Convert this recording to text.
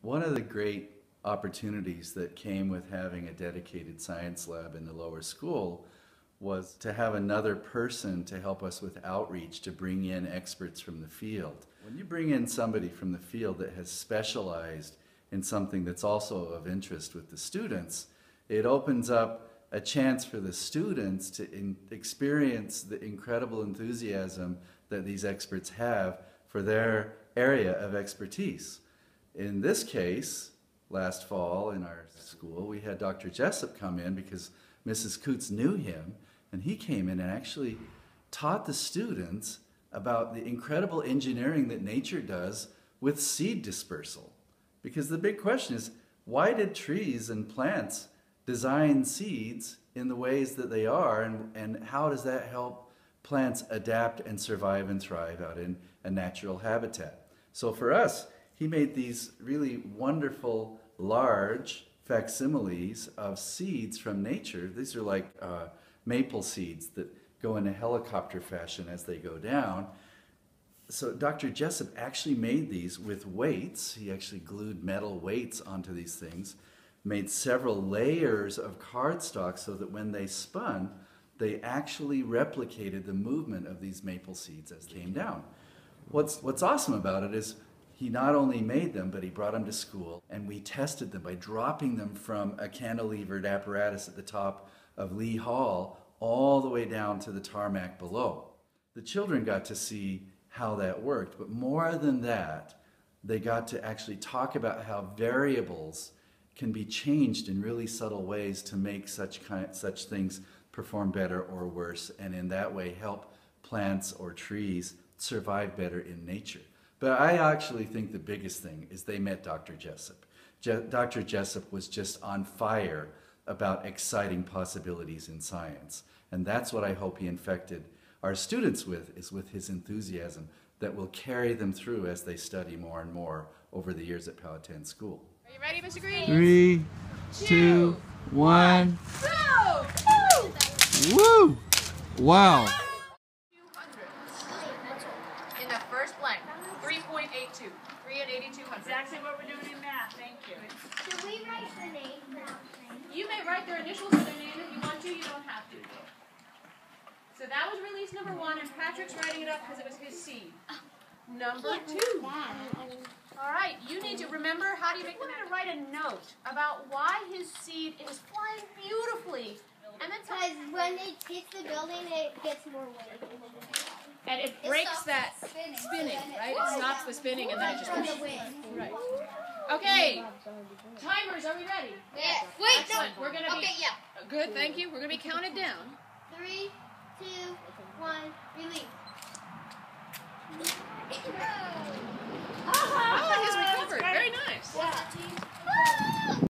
One of the great opportunities that came with having a dedicated science lab in the lower school was to have another person to help us with outreach, to bring in experts from the field. When you bring in somebody from the field that has specialized in something that's also of interest with the students, it opens up a chance for the students to experience the incredible enthusiasm that these experts have for their area of expertise. In this case, last fall in our school, we had Dr. Jessup come in because Mrs. Coots knew him, and he came in and actually taught the students about the incredible engineering that nature does with seed dispersal. Because the big question is, why did trees and plants design seeds in the ways that they are, and how does that help plants adapt and survive and thrive out in a natural habitat? So for us, he made these really wonderful, large facsimiles of seeds from nature. These are like maple seeds that go in a helicopter fashion as they go down. So Dr. Jessup actually made these with weights. He actually glued metal weights onto these things, made several layers of cardstock so that when they spun, they actually replicated the movement of these maple seeds as they came down. What's awesome about it is he not only made them, but he brought them to school, and we tested them by dropping them from a cantilevered apparatus at the top of Lee Hall all the way down to the tarmac below. The children got to see how that worked, but more than that, they got to actually talk about how variables can be changed in really subtle ways to make such things perform better or worse, and in that way help plants or trees survive better in nature. But I actually think the biggest thing is they met Dr. Jessup. Dr. Jessup was just on fire about exciting possibilities in science. And that's what I hope he infected our students with, is with his enthusiasm that will carry them through as they study more and more over the years at Powhatan School. Are you ready, Mr. Green? 3, 2, 1. Go! Woo! Wow. 200. In the first blank, 3.82. 3 and 82 hundredths. Exactly what we're doing in math. Thank you. Should we write the name down? You may write their initials or their name if you want to. You don't have to. So that was release number 1, and Patrick's writing it up because it was his seed. Number 2. All right, you need to remember, how do you make them to write a note about why his seed is flying beautifully. And then Because when it hits the building, it gets more weight. and it breaks that spinning, right? It stops the spinning and then it just From the wind. right. Okay. Timers, are we ready? Yeah. Wait, Excellent. We're gonna be Okay, yeah. good, thank you. We're gonna be counted down. 3, 2, 1, release.